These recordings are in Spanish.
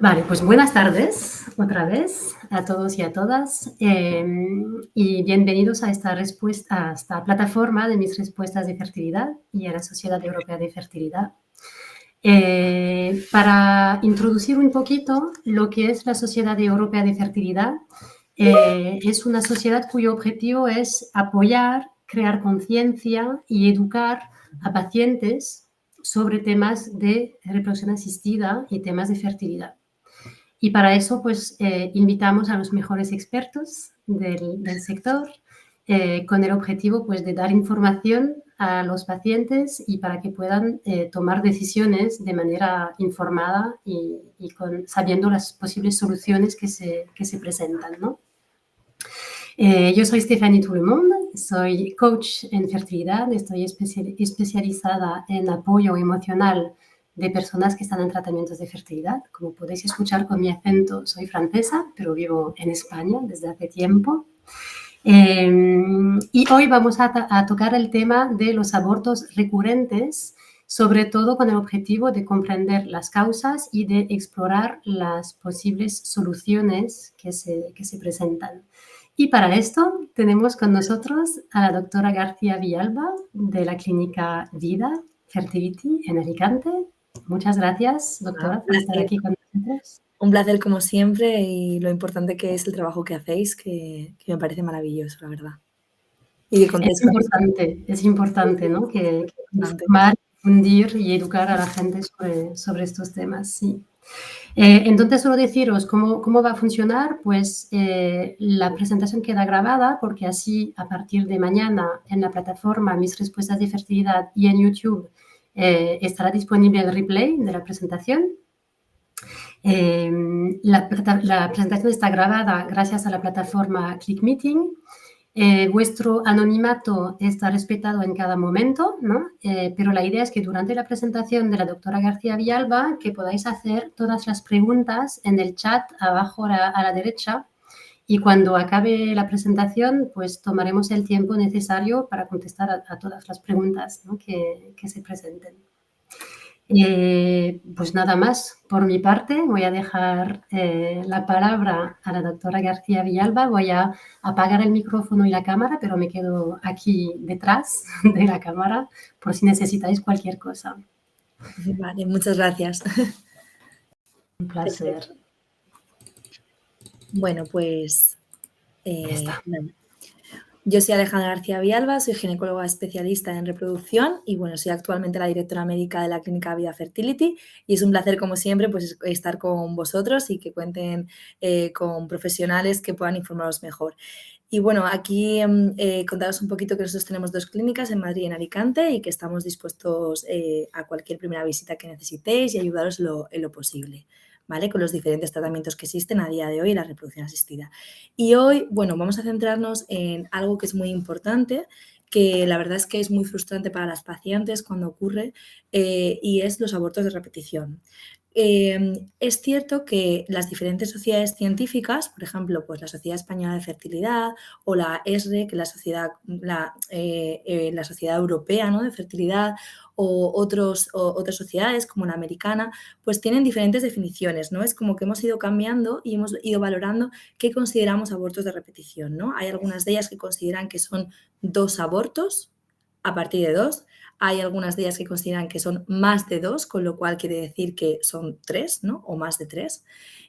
Vale, pues buenas tardes otra vez a todos y a todas y bienvenidos a a esta plataforma de mis respuestas de fertilidad y a la Sociedad Europea de Fertilidad. Para introducir un poquito lo que es la Sociedad Europea de Fertilidad, es una sociedad cuyo objetivo es apoyar, crear conciencia y educar a pacientes sobre temas de reproducción asistida y temas de fertilidad. Y para eso, pues, invitamos a los mejores expertos del sector con el objetivo, pues, de dar información a los pacientes y para que puedan tomar decisiones de manera informada y sabiendo las posibles soluciones que se presentan, ¿no? Yo soy Stéphanie Toulemont, soy coach en fertilidad, estoy especializada en apoyo emocional de personas que están en tratamientos de fertilidad. Como podéis escuchar con mi acento, soy francesa, pero vivo en España desde hace tiempo. Y hoy vamos a tocar el tema de los abortos recurrentes, sobre todo con el objetivo de comprender las causas y de explorar las posibles soluciones que se presentan. Y para esto tenemos con nosotros a la doctora García Villalba de la Clínica Vida Fertility en Alicante. Muchas gracias, doctora, por estar aquí con nosotros. Un placer como siempre y lo importante que es el trabajo que hacéis, que me parece maravilloso, la verdad. Y es importante, ¿no? Que informar, difundir y educar a la gente sobre estos temas, sí. Entonces, solo deciros cómo va a funcionar, pues la presentación queda grabada porque así a partir de mañana en la plataforma Mis Respuestas de Fertilidad y en YouTube estará disponible el replay de la presentación. La presentación está grabada gracias a la plataforma ClickMeeting. Vuestro anonimato está respetado en cada momento, ¿no? Pero la idea es que durante la presentación de la doctora García Villalba que podáis hacer todas las preguntas en el chat abajo a la derecha y cuando acabe la presentación pues tomaremos el tiempo necesario para contestar a todas las preguntas, ¿no? que se presenten. Pues nada más, por mi parte voy a dejar la palabra a la doctora García Villalba, voy a apagar el micrófono y la cámara, pero me quedo aquí detrás de la cámara por si necesitáis cualquier cosa. Vale, muchas gracias. Un placer. Bueno, pues yo soy Alejandra García Villalba, soy ginecóloga especialista en reproducción y bueno, soy actualmente la directora médica de la Clínica Vida Fertility y es un placer como siempre pues estar con vosotros y que cuenten con profesionales que puedan informaros mejor. Y bueno, aquí contaros un poquito que nosotros tenemos 2 clínicas en Madrid y en Alicante y que estamos dispuestos a cualquier primera visita que necesitéis y ayudaros en lo posible, ¿vale? Con los diferentes tratamientos que existen a día de hoy en la reproducción asistida. Y hoy, bueno, vamos a centrarnos en algo que es muy importante, que la verdad es que es muy frustrante para las pacientes cuando ocurre y es los abortos de repetición. Es cierto que las diferentes sociedades científicas, por ejemplo, pues la Sociedad Española de Fertilidad o la ESRE, que es la Sociedad Europea, ¿no? de Fertilidad, o otras sociedades como la americana, pues tienen diferentes definiciones, ¿no? Es como que hemos ido cambiando y hemos ido valorando qué consideramos abortos de repetición, ¿no? Hay algunas de ellas que consideran que son 2 abortos a partir de 2. Hay algunas de ellas que consideran que son más de 2, con lo cual quiere decir que son 3, ¿no? O más de 3.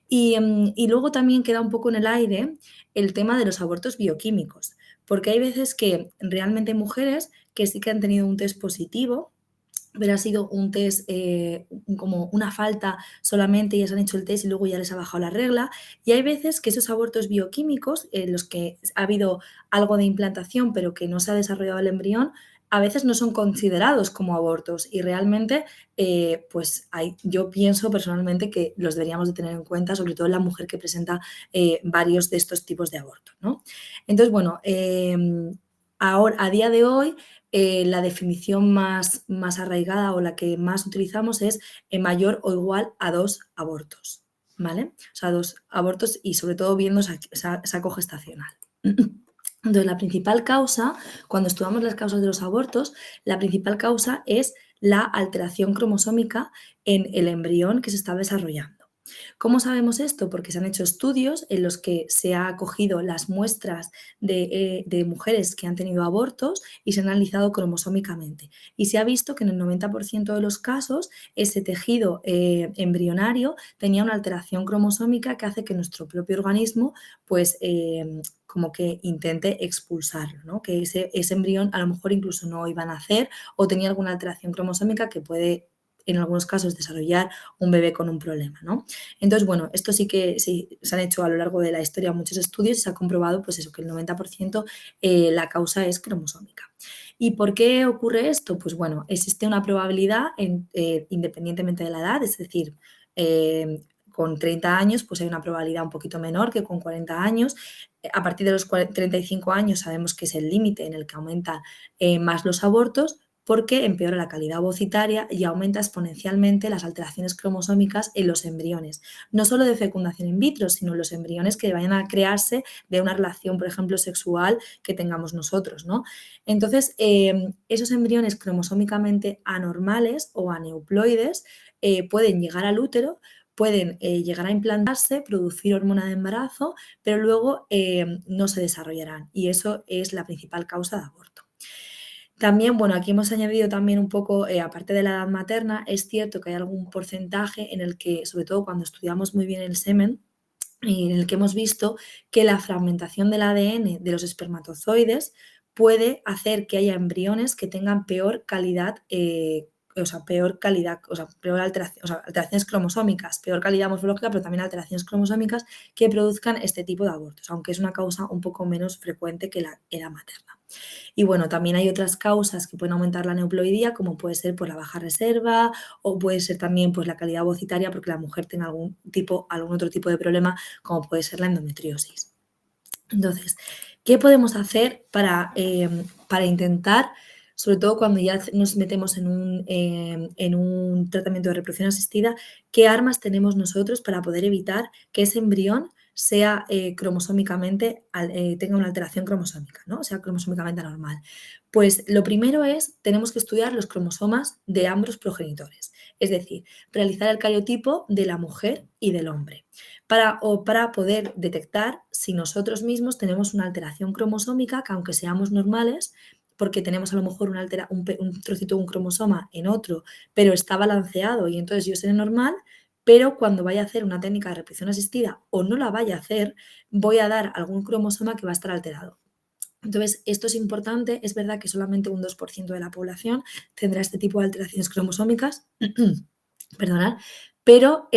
Y luego también queda un poco en el aire el tema de los abortos bioquímicos, porque hay veces que realmente hay mujeres que sí que han tenido un test positivo, pero ha sido un test como una falta solamente, ya se han hecho el test y luego ya les ha bajado la regla. Y hay veces que esos abortos bioquímicos, en los que ha habido algo de implantación pero que no se ha desarrollado el embrión, a veces no son considerados como abortos y realmente pues yo pienso personalmente que los deberíamos de tener en cuenta, sobre todo en la mujer que presenta varios de estos tipos de abortos, ¿no? Entonces, bueno, ahora, a día de hoy, la definición más arraigada o la que más utilizamos es mayor o igual a 2 abortos, ¿vale? O sea, 2 abortos y sobre todo viendo saco gestacional. Entonces, la principal causa, cuando estudiamos las causas de los abortos, la principal causa es la alteración cromosómica en el embrión que se está desarrollando. ¿Cómo sabemos esto? Porque se han hecho estudios en los que se ha cogido las muestras de mujeres que han tenido abortos y se han analizado cromosómicamente. Y se ha visto que en el 90% de los casos ese tejido embrionario tenía una alteración cromosómica que hace que nuestro propio organismo pues como que intente expulsarlo, ¿no? Que ese embrión a lo mejor incluso no iba a nacer o tenía alguna alteración cromosómica que puede en algunos casos desarrollar un bebé con un problema, ¿no? Entonces, bueno, esto sí que sí, se han hecho a lo largo de la historia muchos estudios y se ha comprobado pues eso, que el 90% la causa es cromosómica. ¿Y por qué ocurre esto? Pues bueno, existe una probabilidad independientemente de la edad, es decir, con 30 años pues hay una probabilidad un poquito menor que con 40 años. A partir de los 35 años sabemos que es el límite en el que aumentan más los abortos, porque empeora la calidad ovocitaria y aumenta exponencialmente las alteraciones cromosómicas en los embriones, no solo de fecundación in vitro, sino en los embriones que vayan a crearse de una relación, por ejemplo, sexual que tengamos nosotros, ¿no? Entonces, esos embriones cromosómicamente anormales o aneuploides pueden llegar al útero, pueden llegar a implantarse, producir hormona de embarazo, pero luego no se desarrollarán y eso es la principal causa de aborto. También, bueno, aquí hemos añadido también un poco, aparte de la edad materna, es cierto que hay algún porcentaje en el que, sobre todo cuando estudiamos muy bien el semen, en el que hemos visto que la fragmentación del ADN de los espermatozoides puede hacer que haya embriones que tengan peor calidad, peor alteración, alteraciones cromosómicas, peor calidad morfológica, pero también alteraciones cromosómicas que produzcan este tipo de abortos, aunque es una causa un poco menos frecuente que la edad materna. Y bueno, también hay otras causas que pueden aumentar la neuploidía, como puede ser por la baja reserva o puede ser también pues, la calidad ovocitaria porque la mujer tenga algún otro tipo de problema, como puede ser la endometriosis. Entonces, ¿qué podemos hacer para intentar, sobre todo cuando ya nos metemos en un tratamiento de reproducción asistida, qué armas tenemos nosotros para poder evitar que ese embrión sea cromosómicamente, tenga una alteración cromosómica, ¿no? Sea cromosómicamente anormal? Pues lo primero es, tenemos que estudiar los cromosomas de ambos progenitores, es decir, realizar el cariotipo de la mujer y del hombre para poder detectar si nosotros mismos tenemos una alteración cromosómica que aunque seamos normales, porque tenemos a lo mejor un trocito de un cromosoma en otro, pero está balanceado y entonces yo seré normal, pero cuando vaya a hacer una técnica de reproducción asistida o no la vaya a hacer, voy a dar algún cromosoma que va a estar alterado. Entonces, esto es importante, es verdad que solamente un 2% de la población tendrá este tipo de alteraciones cromosómicas, perdonad, pero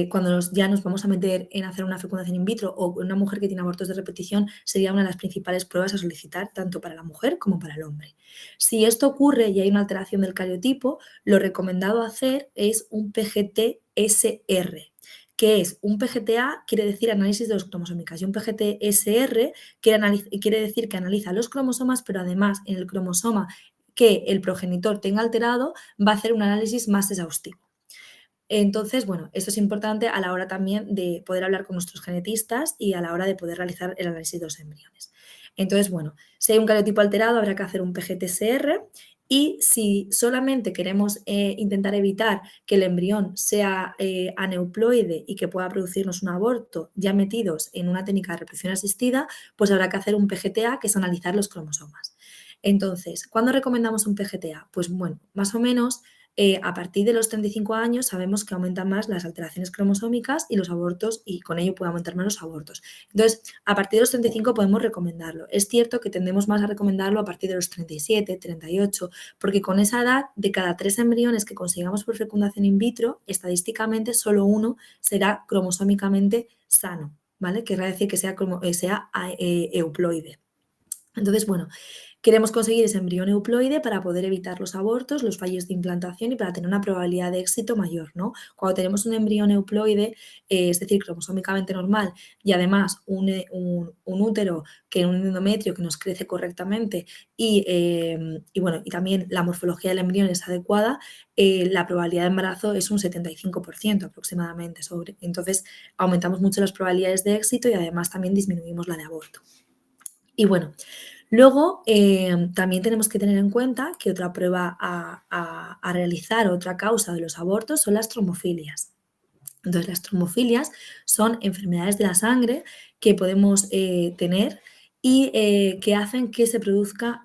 cuando ya nos vamos a meter en hacer una fecundación in vitro o una mujer que tiene abortos de repetición, sería una de las principales pruebas a solicitar tanto para la mujer como para el hombre. Si esto ocurre y hay una alteración del cariotipo, lo recomendado hacer es un PGT-SR. ¿Qué es? Un PGTA quiere decir análisis de los cromosómicas y un PGT-SR quiere decir que analiza los cromosomas, pero además en el cromosoma que el progenitor tenga alterado va a hacer un análisis más exhaustivo. Entonces, bueno, esto es importante a la hora también de poder hablar con nuestros genetistas y a la hora de poder realizar el análisis de los embriones. Entonces, bueno, si hay un cariotipo alterado habrá que hacer un PGT-SR y si solamente queremos intentar evitar que el embrión sea aneuploide y que pueda producirnos un aborto ya metidos en una técnica de reproducción asistida, pues habrá que hacer un PGTA, que es analizar los cromosomas. Entonces, ¿cuándo recomendamos un PGTA? Pues bueno, más o menos a partir de los 35 años sabemos que aumentan más las alteraciones cromosómicas y los abortos y con ello puede aumentar más los abortos. Entonces, a partir de los 35 podemos recomendarlo. Es cierto que tendemos más a recomendarlo a partir de los 37, 38, porque con esa edad, de cada 3 embriones que consigamos por fecundación in vitro, estadísticamente solo uno será cromosómicamente sano, ¿vale? Querrá decir que sea euploide. Entonces, bueno, queremos conseguir ese embrión euploide para poder evitar los abortos, los fallos de implantación y para tener una probabilidad de éxito mayor, ¿no? Cuando tenemos un embrión euploide, es decir, cromosómicamente normal y además un útero que un endometrio que nos crece correctamente y bueno, y también la morfología del embrión es adecuada, la probabilidad de embarazo es un 75% aproximadamente. Entonces, aumentamos mucho las probabilidades de éxito y además también disminuimos la de aborto. Y bueno, luego también tenemos que tener en cuenta que otra prueba a realizar, otra causa de los abortos son las tromofilias. Entonces, las trombofilias son enfermedades de la sangre que podemos tener y que hacen que se produzca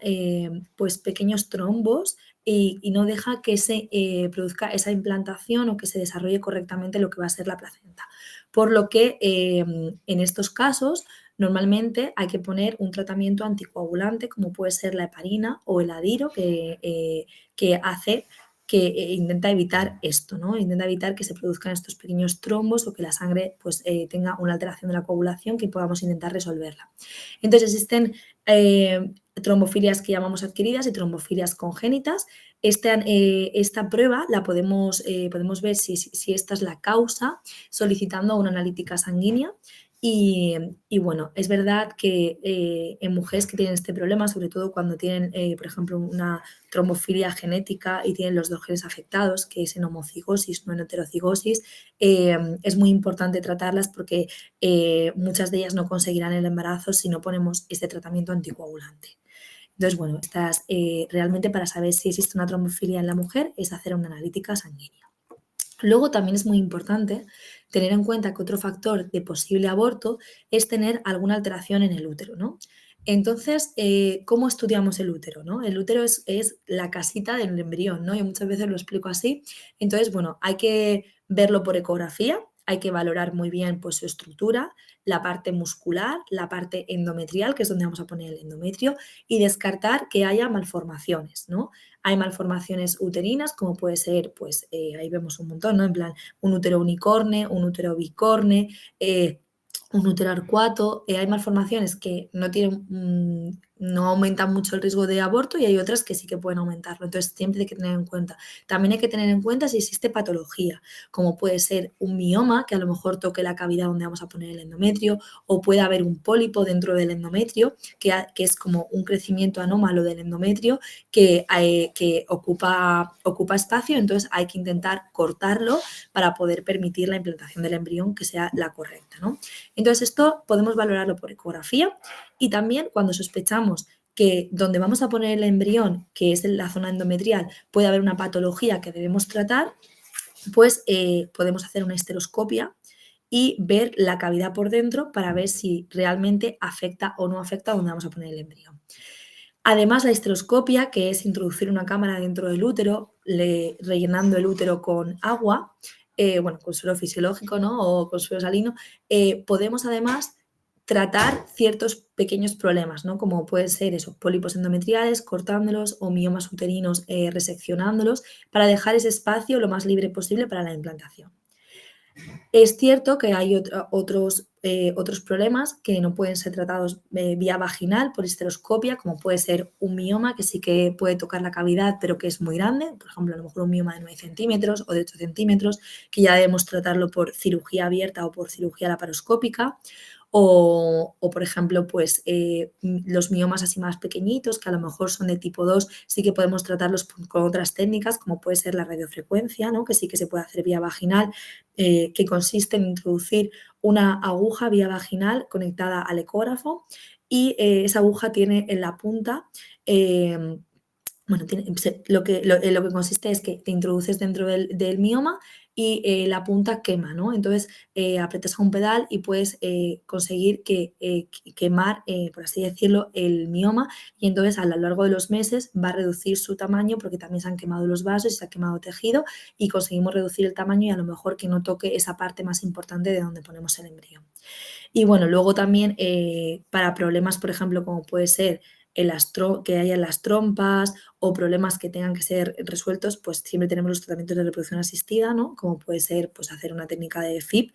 pues pequeños trombos y no deja que se produzca esa implantación o que se desarrolle correctamente lo que va a ser la placenta. Por lo que en estos casos normalmente hay que poner un tratamiento anticoagulante como puede ser la heparina o el adiro que hace que intenta evitar esto, ¿no? Intenta evitar que se produzcan estos pequeños trombos o que la sangre pues, tenga una alteración de la coagulación que podamos intentar resolverla. Entonces existen trombofilias que llamamos adquiridas y trombofilias congénitas. Esta prueba la podemos ver si esta es la causa solicitando una analítica sanguínea y bueno, es verdad que en mujeres que tienen este problema, sobre todo cuando tienen, por ejemplo, una trombofilia genética y tienen los dos genes afectados, que es en homocigosis, no en heterocigosis, es muy importante tratarlas porque muchas de ellas no conseguirán el embarazo si no ponemos este tratamiento anticoagulante. Entonces, bueno, realmente para saber si existe una trombofilia en la mujer es hacer una analítica sanguínea. Luego también es muy importante tener en cuenta que otro factor de posible aborto es tener alguna alteración en el útero, ¿no? Entonces, ¿cómo estudiamos el útero, no? El útero es la casita del embrión, ¿no? Yo muchas veces lo explico así. Entonces, bueno, hay que verlo por ecografía, hay que valorar muy bien pues, su estructura, la parte muscular, la parte endometrial, que es donde vamos a poner el endometrio, y descartar que haya malformaciones, ¿no? Hay malformaciones uterinas, como puede ser, pues ahí vemos un montón, ¿no? En plan, un útero unicorne, un útero bicorne, un útero arcuato. Hay malformaciones que no tienen, no aumentan mucho el riesgo de aborto y hay otras que sí que pueden aumentarlo. Entonces, siempre hay que tener en cuenta. También hay que tener en cuenta si existe patología, como puede ser un mioma, que a lo mejor toque la cavidad donde vamos a poner el endometrio, o puede haber un pólipo dentro del endometrio, que es como un crecimiento anómalo del endometrio que ocupa espacio, entonces hay que intentar cortarlo para poder permitir la implantación del embrión que sea la correcta, ¿no? Entonces esto podemos valorarlo por ecografía y también cuando sospechamos que donde vamos a poner el embrión, que es en la zona endometrial, puede haber una patología que debemos tratar, pues podemos hacer una histeroscopia y ver la cavidad por dentro para ver si realmente afecta o no afecta donde vamos a poner el embrión. Además, la histeroscopia, que es introducir una cámara dentro del útero, rellenando el útero con agua, bueno, con suelo fisiológico, ¿no? O con suelo salino, podemos además tratar ciertos pequeños problemas, ¿no? Como pueden ser esos pólipos endometriales, cortándolos, o miomas uterinos, reseccionándolos, para dejar ese espacio lo más libre posible para la implantación. Es cierto que hay otros problemas que no pueden ser tratados vía vaginal por histeroscopia, como puede ser un mioma, que sí que puede tocar la cavidad, pero que es muy grande, por ejemplo, a lo mejor un mioma de 9 centímetros o de 8 centímetros, que ya debemos tratarlo por cirugía abierta o por cirugía laparoscópica. O, por ejemplo, pues los miomas así más pequeñitos, que a lo mejor son de tipo 2, sí que podemos tratarlos con otras técnicas, como puede ser la radiofrecuencia, ¿no? Que sí que se puede hacer vía vaginal, que consiste en introducir una aguja vía vaginal conectada al ecógrafo y esa aguja tiene en la punta, bueno, lo que consiste es que te introduces dentro del mioma y la punta quema, ¿no? Entonces aprietas a un pedal y puedes conseguir quemar, por así decirlo, el mioma y entonces a lo largo de los meses va a reducir su tamaño porque también se han quemado los vasos y se ha quemado tejido y conseguimos reducir el tamaño y a lo mejor que no toque esa parte más importante de donde ponemos el embrión. Y bueno, luego también para problemas, por ejemplo, como puede ser que haya en las trompas o problemas que tengan que ser resueltos, pues siempre tenemos los tratamientos de reproducción asistida, ¿no? Como puede ser pues, hacer una técnica de FIP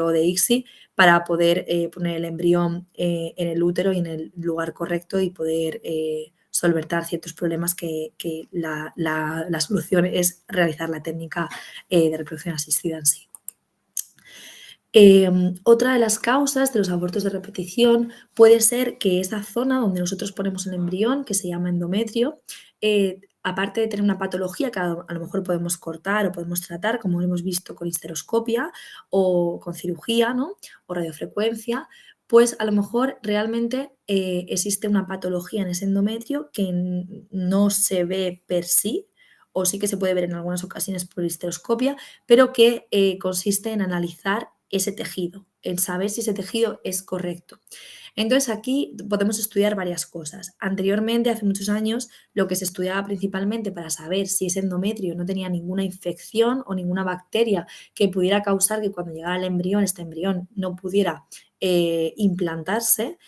o de ICSI para poder poner el embrión en el útero y en el lugar correcto y poder solventar ciertos problemas que la solución es realizar la técnica de reproducción asistida en sí. Otra de las causas de los abortos de repetición puede ser que esa zona donde nosotros ponemos el embrión, que se llama endometrio, aparte de tener una patología que a lo mejor podemos cortar o podemos tratar, como hemos visto con histeroscopia o con cirugía, ¿no? O radiofrecuencia, pues a lo mejor realmente existe una patología en ese endometrio que no se ve per sí o sí que se puede ver en algunas ocasiones por histeroscopia, pero que consiste en analizar ese tejido, en saber si ese tejido es correcto. Entonces aquí podemos estudiar varias cosas. Anteriormente, hace muchos años, lo que se estudiaba principalmente para saber si ese endometrio no tenía ninguna infección o ninguna bacteria que pudiera causar que cuando llegara el embrión, este embrión no pudiera implantarse,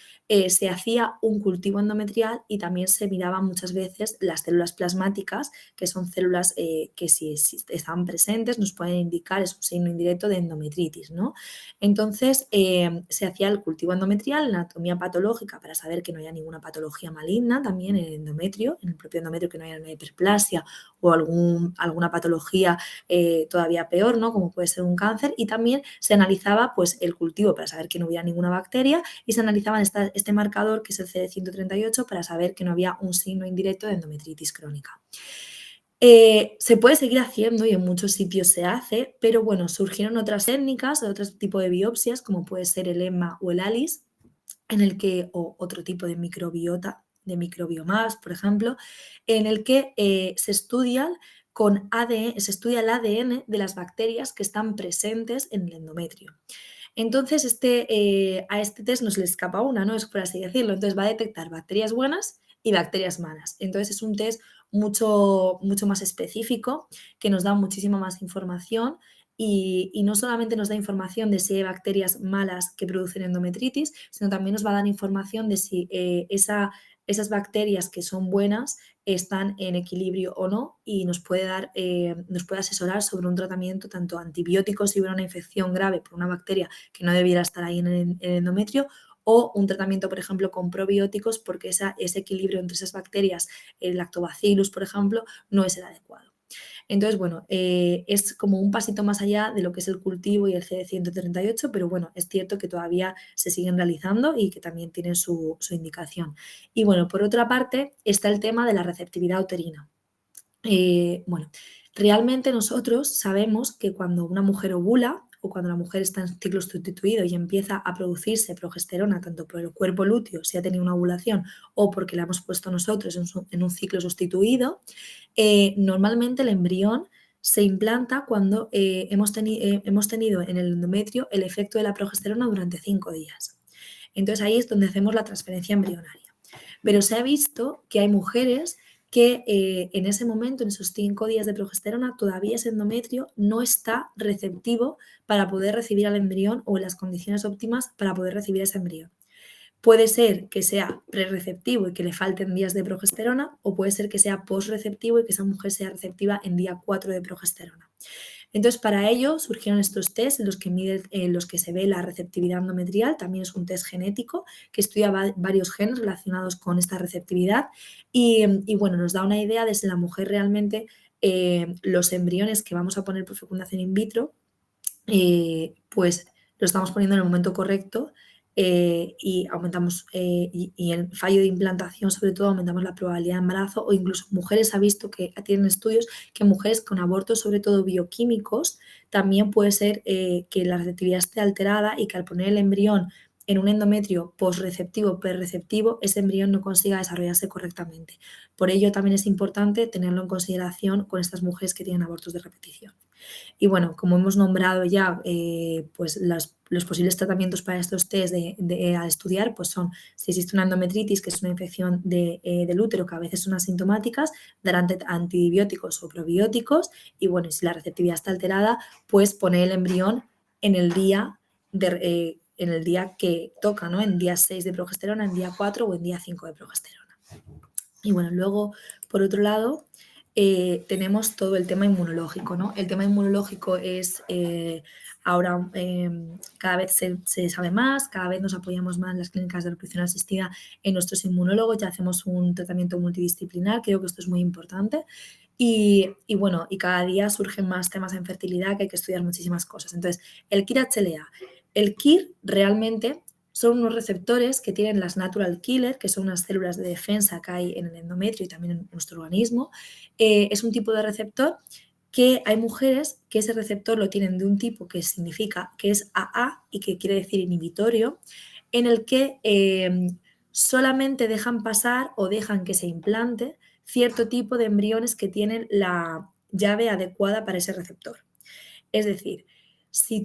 se hacía un cultivo endometrial y también se miraban muchas veces las células plasmáticas, que son células que si están presentes nos pueden indicar, es un signo indirecto de endometritis, ¿no? Entonces se hacía el cultivo endometrial, la anatomía patológica para saber que no haya ninguna patología maligna también en el endometrio, en el propio endometrio, que no haya una hiperplasia o alguna patología todavía peor, ¿no? Como puede ser un cáncer, y también se analizaba pues, el cultivo para saber que no hubiera ninguna bacteria y se analizaba este marcador que es el CD138 para saber que no había un signo indirecto de endometritis crónica. Se puede seguir haciendo y en muchos sitios se hace, pero bueno, surgieron otras técnicas, otro tipo de biopsias, como puede ser el EMMA o el ALICE, o otro tipo de microbiota, de microbiomas, por ejemplo, en el que se estudia se estudia el ADN de las bacterias que están presentes en el endometrio. Entonces, a este test no se le escapa una, ¿no? Es por así decirlo. Entonces va a detectar bacterias buenas y bacterias malas. Entonces es un test mucho más específico que nos da muchísima más información y no solamente nos da información de si hay bacterias malas que producen endometritis, sino también nos va a dar información de si esas bacterias que son buenas están en equilibrio o no y nos puede asesorar sobre un tratamiento tanto antibiótico si hubiera una infección grave por una bacteria que no debiera estar ahí en el endometrio, o un tratamiento, por ejemplo, con probióticos porque ese equilibrio entre esas bacterias, el lactobacillus, por ejemplo, no es el adecuado. Entonces, bueno, es como un pasito más allá de lo que es el cultivo y el CD138, pero bueno, es cierto que todavía se siguen realizando y que también tienen su indicación. Y bueno, por otra parte está el tema de la receptividad uterina. Bueno, realmente nosotros sabemos que cuando una mujer ovula o cuando la mujer está en ciclo sustituido y empieza a producirse progesterona, tanto por el cuerpo lúteo, si ha tenido una ovulación, o porque la hemos puesto nosotros en un ciclo sustituido, normalmente el embrión se implanta cuando hemos tenido en el endometrio el efecto de la progesterona durante 5 días. Entonces ahí es donde hacemos la transferencia embrionaria. Pero se ha visto que hay mujeres que en ese momento, en esos 5 días de progesterona, todavía ese endometrio no está receptivo para poder recibir al embrión o en las condiciones óptimas para poder recibir ese embrión. Puede ser que sea prereceptivo y que le falten días de progesterona, o puede ser que sea posreceptivo y que esa mujer sea receptiva en día 4 de progesterona. Entonces, para ello surgieron estos test en los que se ve la receptividad endometrial. También es un test genético que estudia varios genes relacionados con esta receptividad y bueno, nos da una idea de si la mujer realmente, los embriones que vamos a poner por fecundación in vitro, pues lo estamos poniendo en el momento correcto y aumentamos, y el fallo de implantación, sobre todo, aumentamos la probabilidad de embarazo, o incluso mujeres, ha visto que tienen estudios que mujeres con abortos, sobre todo bioquímicos, también puede ser que la receptividad esté alterada y que al poner el embrión en un endometrio posreceptivo, prereceptivo, ese embrión no consiga desarrollarse correctamente. Por ello también es importante tenerlo en consideración con estas mujeres que tienen abortos de repetición. Y bueno, como hemos nombrado ya, pues los posibles tratamientos para estos test a estudiar pues son si existe una endometritis, que es una infección del útero que a veces son asintomáticas, dar antibióticos o probióticos, y bueno, si la receptividad está alterada, pues poner el embrión en el día, en el día que toca, ¿no? En día 6 de progesterona, en día 4 o en día 5 de progesterona. Y bueno, luego, por otro lado, tenemos todo el tema inmunológico, ¿no? El tema inmunológico es ahora cada vez se sabe más, cada vez nos apoyamos más en las clínicas de reproducción asistida en nuestros inmunólogos, ya hacemos un tratamiento multidisciplinar, creo que esto es muy importante. Y bueno, y cada día surgen más temas en fertilidad que hay que estudiar muchísimas cosas. Entonces, el KIR-HLA. El KIR realmente son unos receptores que tienen las natural killer, que son unas células de defensa que hay en el endometrio y también en nuestro organismo. Es un tipo de receptor que hay mujeres que ese receptor lo tienen de un tipo que significa que es AA y que quiere decir inhibitorio, en el que solamente dejan pasar o dejan que se implante cierto tipo de embriones que tienen la llave adecuada para ese receptor. Es decir, si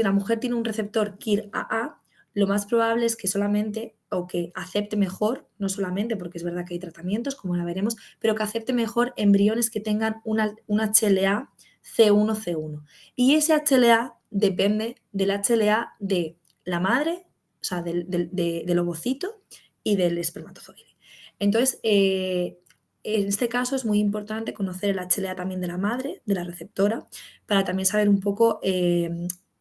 la mujer tiene un receptor KIR-AA, lo más probable es que solamente, o que acepte mejor, no solamente, porque es verdad que hay tratamientos, como la veremos, pero que acepte mejor embriones que tengan un HLA C1C1. Y ese HLA depende del HLA de la madre, o sea, del ovocito y del espermatozoide. Entonces, en este caso es muy importante conocer el HLA también de la madre, de la receptora, para también saber un poco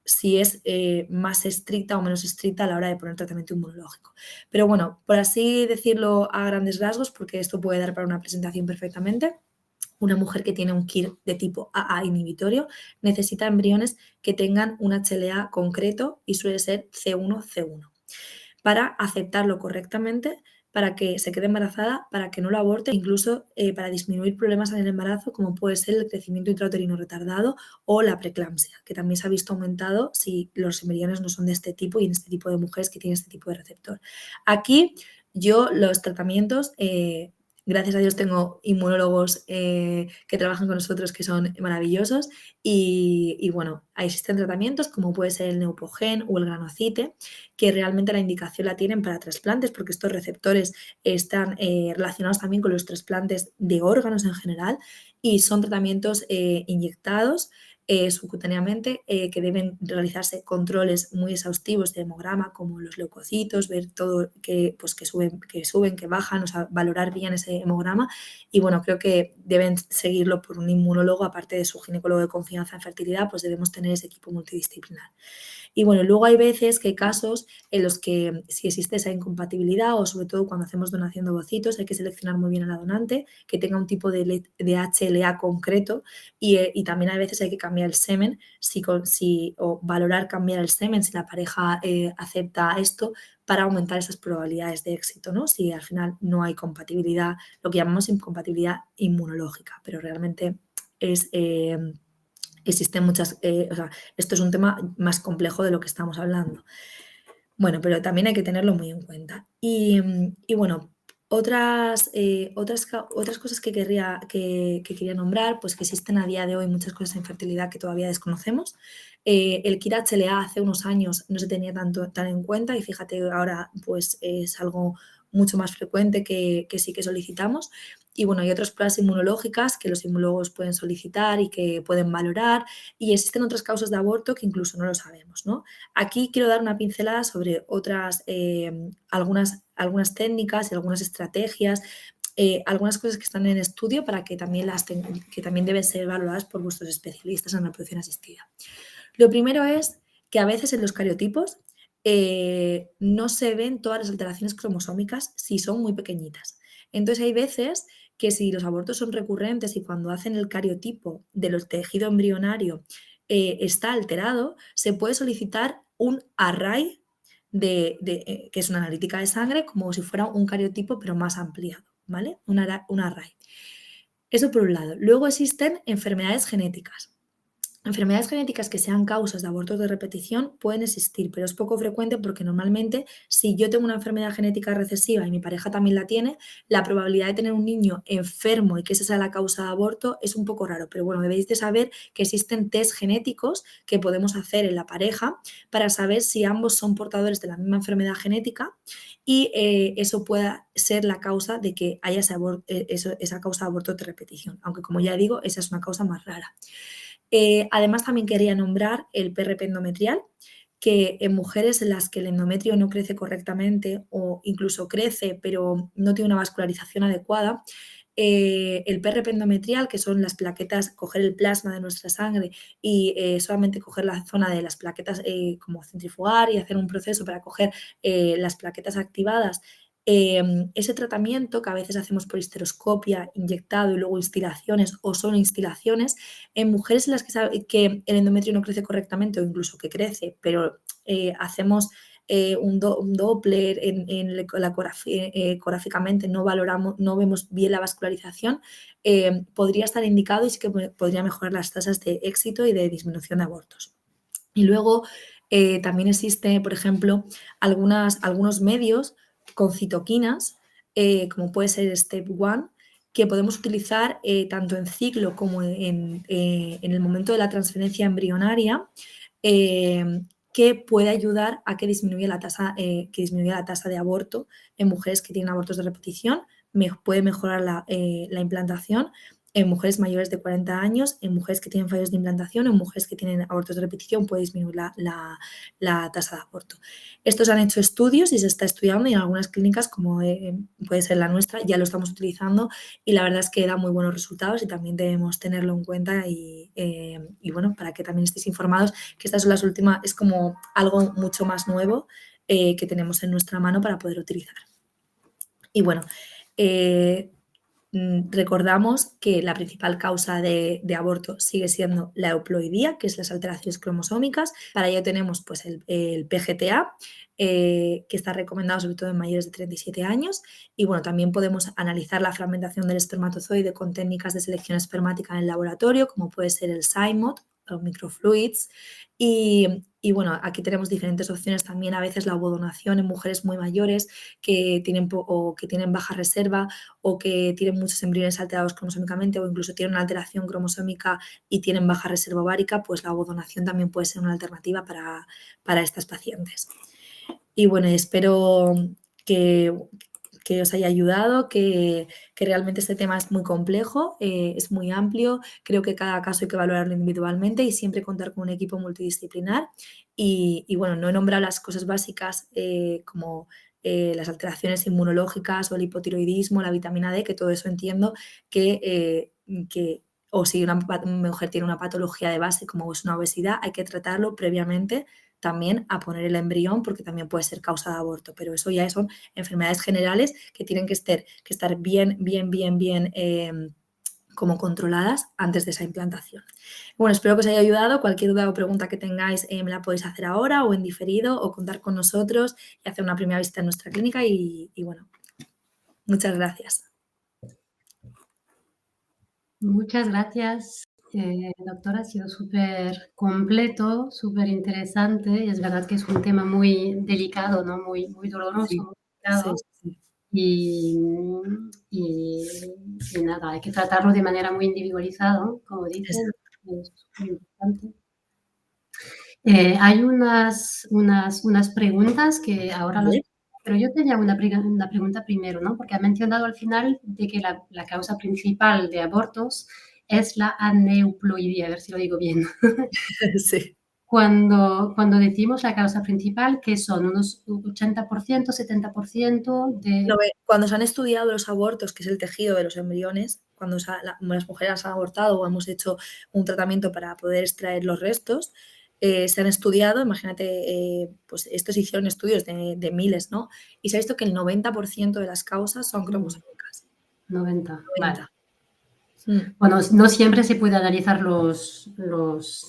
si es más estricta o menos estricta a la hora de poner tratamiento inmunológico. Pero bueno, por así decirlo a grandes rasgos, porque esto puede dar para una presentación perfectamente, una mujer que tiene un KIR de tipo AA inhibitorio necesita embriones que tengan un HLA concreto y suele ser C1C1 para aceptarlo correctamente, para que se quede embarazada, para que no lo aborte, incluso para disminuir problemas en el embarazo, como puede ser el crecimiento intrauterino retardado o la preeclampsia, que también se ha visto aumentado si los embriones no son de este tipo y en este tipo de mujeres que tienen este tipo de receptor. Aquí yo los tratamientos, gracias a Dios tengo inmunólogos que trabajan con nosotros que son maravillosos y bueno, existen tratamientos como puede ser el Neupogen o el Granocite, que realmente la indicación la tienen para trasplantes, porque estos receptores están relacionados también con los trasplantes de órganos en general y son tratamientos inyectados subcutáneamente que deben realizarse controles muy exhaustivos de hemograma, como los leucocitos, ver todo pues que suben, que bajan, o sea, valorar bien ese hemograma. Y bueno, creo que deben seguirlo por un inmunólogo, aparte de su ginecólogo de confianza en fertilidad, pues debemos tener ese equipo multidisciplinar. Y bueno, luego hay veces que hay casos en los que si existe esa incompatibilidad o sobre todo cuando hacemos donación de ovocitos hay que seleccionar muy bien a la donante, que tenga un tipo de HLA concreto y también a veces hay que cambiar el semen o valorar cambiar el semen si la pareja acepta esto para aumentar esas probabilidades de éxito, ¿no? Si al final no hay compatibilidad, lo que llamamos incompatibilidad inmunológica, pero realmente es... existen muchas, o sea, esto es un tema más complejo de lo que estamos hablando. Bueno, pero también hay que tenerlo muy en cuenta. Y bueno, otras cosas que quería nombrar, pues que existen a día de hoy muchas cosas en fertilidad que todavía desconocemos. El KIR HLA hace unos años no se tenía tan en cuenta y fíjate, ahora pues es algo mucho más frecuente que sí que solicitamos. Y bueno, hay otras pruebas inmunológicas que los inmunólogos pueden solicitar y que pueden valorar. Y existen otras causas de aborto que incluso no lo sabemos, ¿no? Aquí quiero dar una pincelada sobre algunas técnicas y algunas estrategias, algunas cosas que están en estudio para que también, que también deben ser evaluadas por vuestros especialistas en reproducción asistida. Lo primero es que a veces en los cariotipos no se ven todas las alteraciones cromosómicas si son muy pequeñitas. Entonces hay veces que si los abortos son recurrentes y cuando hacen el cariotipo del tejido embrionario está alterado, se puede solicitar un array que es una analítica de sangre, como si fuera un cariotipo, pero más ampliado, ¿vale? Un array. Eso por un lado. Luego existen enfermedades genéticas. Enfermedades genéticas que sean causas de abortos de repetición pueden existir, pero es poco frecuente porque normalmente si yo tengo una enfermedad genética recesiva y mi pareja también la tiene, la probabilidad de tener un niño enfermo y que esa sea la causa de aborto es un poco raro. Pero bueno, debéis de saber que existen test genéticos que podemos hacer en la pareja para saber si ambos son portadores de la misma enfermedad genética y eso pueda ser la causa de que haya esa causa de aborto de repetición. Aunque como ya digo, esa es una causa más rara. Además, también quería nombrar el PRP endometrial, que en mujeres en las que el endometrio no crece correctamente o incluso crece pero no tiene una vascularización adecuada, el PRP endometrial, que son las plaquetas, coger el plasma de nuestra sangre y solamente coger la zona de las plaquetas como centrifugar y hacer un proceso para coger las plaquetas activadas. Ese tratamiento que a veces hacemos por histeroscopia, inyectado y luego instilaciones o solo instilaciones, en mujeres en las que el endometrio no crece correctamente o incluso que crece, pero hacemos un Doppler ecográficamente, no vemos bien la vascularización, podría estar indicado y sí que podría mejorar las tasas de éxito y de disminución de abortos. Y luego también existe, por ejemplo, algunos medios con citoquinas, como puede ser Step 1, que podemos utilizar tanto en ciclo como en el momento de la transferencia embrionaria, que puede ayudar a que disminuya la tasa de aborto en mujeres que tienen abortos de repetición, puede mejorar la implantación en mujeres mayores de 40 años, en mujeres que tienen fallos de implantación, en mujeres que tienen abortos de repetición, puede disminuir la tasa de aborto. Estos han hecho estudios y se está estudiando y en algunas clínicas, como puede ser la nuestra, ya lo estamos utilizando y la verdad es que da muy buenos resultados y también debemos tenerlo en cuenta y bueno, para que también estéis informados que estas son las últimas, es como algo mucho más nuevo que tenemos en nuestra mano para poder utilizar. Y bueno, recordamos que la principal causa de aborto sigue siendo la euploidía, que es las alteraciones cromosómicas. Para ello tenemos pues, el PGTA, que está recomendado sobre todo en mayores de 37 años. Y bueno, también podemos analizar la fragmentación del espermatozoide con técnicas de selección espermática en el laboratorio, como puede ser el SIMOD o microfluids. Y bueno, aquí tenemos diferentes opciones también, a veces la ovodonación en mujeres muy mayores que tienen baja reserva o que tienen muchos embriones alterados cromosómicamente o incluso tienen una alteración cromosómica y tienen baja reserva ovárica, pues la ovodonación también puede ser una alternativa para estas pacientes. Y bueno, espero que os haya ayudado, que realmente este tema es muy complejo, es muy amplio, creo que cada caso hay que valorarlo individualmente y siempre contar con un equipo multidisciplinar. Y bueno, no he nombrado las cosas básicas como las alteraciones inmunológicas o el hipotiroidismo, la vitamina D, que todo eso entiendo o si una mujer tiene una patología de base como es una obesidad, hay que tratarlo previamente también a poner el embrión porque también puede ser causa de aborto, pero eso ya son enfermedades generales que tienen que estar bien como controladas antes de esa implantación. Bueno, espero que os haya ayudado. Cualquier duda o pregunta que tengáis me la podéis hacer ahora o en diferido o contar con nosotros y hacer una primera visita en nuestra clínica y bueno, muchas gracias. Muchas gracias, doctora. Ha sido súper completo, súper interesante y es verdad que es un tema muy delicado, ¿no? Muy, muy doloroso, Sí, muy delicado. sí. Y nada, hay que tratarlo de manera muy individualizada, como dicen. Es súper importante. Hay unas preguntas que ahora Vale. pero yo tenía una pregunta primero, ¿no? Porque ha mencionado al final de que la causa principal de abortos es la aneuploidía, a ver si lo digo bien. Sí. Cuando decimos la causa principal, ¿qué son? ¿Unos 80%, 70% de...? Cuando se han estudiado los abortos, que es el tejido de los embriones, cuando las mujeres han abortado o hemos hecho un tratamiento para poder extraer los restos, se han estudiado, imagínate, pues estos hicieron estudios de miles, ¿no? Y se ha visto que el 90% de las causas son cromosómicas. 90, vale. 90. Bueno, no siempre se puede analizar los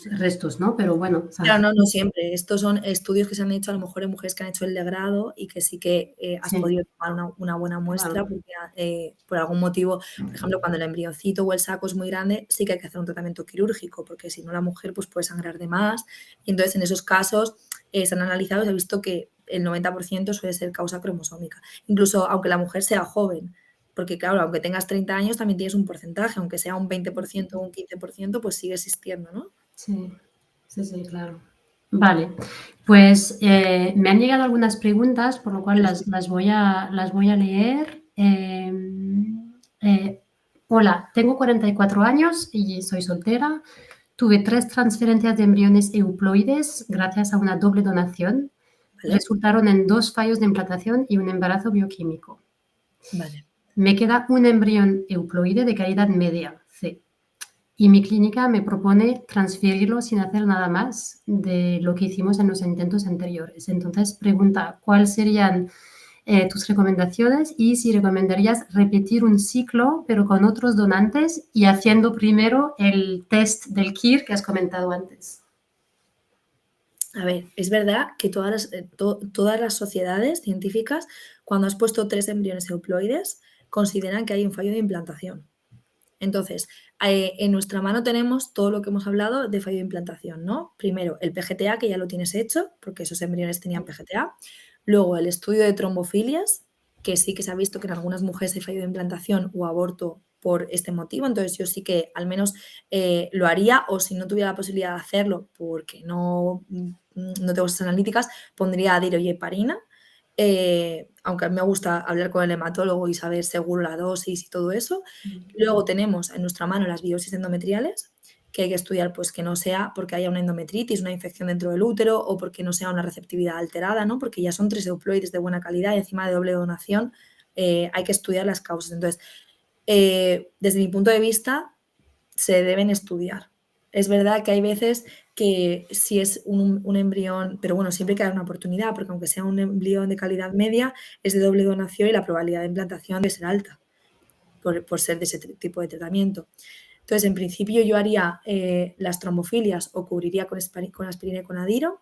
restos, ¿no? Pero bueno. Claro, no siempre. Estos son estudios que se han hecho a lo mejor en mujeres que han hecho el degrado y que sí que has Sí. podido tomar una buena muestra Claro. porque por algún motivo, por ejemplo, cuando el embrioncito o el saco es muy grande, sí que hay que hacer un tratamiento quirúrgico porque si no la mujer pues puede sangrar de más y entonces en esos casos se han analizado y se ha visto que el 90% suele ser causa cromosómica, incluso aunque la mujer sea joven. Porque claro, aunque tengas 30 años también tienes un porcentaje, aunque sea un 20% o un 15%, pues sigue existiendo, ¿no? Sí, claro. Vale, pues me han llegado algunas preguntas, por lo cual las voy a leer. Hola, tengo 44 años y soy soltera. Tuve 3 transferencias de embriones euploides gracias a una doble donación. ¿Vale? Resultaron en 2 fallos de implantación y un embarazo bioquímico. Vale. Me queda un embrión euploide de calidad media, C. Y mi clínica me propone transferirlo sin hacer nada más de lo que hicimos en los intentos anteriores. Entonces, pregunta, ¿cuáles serían tus recomendaciones y si recomendarías repetir un ciclo, pero con otros donantes y haciendo primero el test del KIR que has comentado antes? A ver, es verdad que todas las sociedades científicas, cuando has puesto 3 embriones euploides, consideran que hay un fallo de implantación. Entonces, en nuestra mano tenemos todo lo que hemos hablado de fallo de implantación, ¿no? Primero, el PGTA, que ya lo tienes hecho, porque esos embriones tenían PGTA. Luego, el estudio de trombofilias, que sí que se ha visto que en algunas mujeres hay fallo de implantación o aborto por este motivo. Entonces yo sí que al menos lo haría, o si no tuviera la posibilidad de hacerlo porque no tengo esas analíticas, pondría adiroyeparina. Aunque a mí me gusta hablar con el hematólogo y saber seguro la dosis y todo eso. Luego tenemos en nuestra mano las biopsias endometriales, que hay que estudiar pues que no sea porque haya una endometritis, una infección dentro del útero, o porque no sea una receptividad alterada, ¿no? Porque ya son 3 euploides de buena calidad y encima de doble donación, hay que estudiar las causas. Entonces, desde mi punto de vista, se deben estudiar. Es verdad que hay veces que si es un embrión, pero bueno, siempre hay que dar una oportunidad, porque aunque sea un embrión de calidad media, es de doble donación y la probabilidad de implantación debe ser alta por ser de ese tipo de tratamiento. Entonces, en principio yo haría las trombofilias o cubriría con aspirina y con adiro,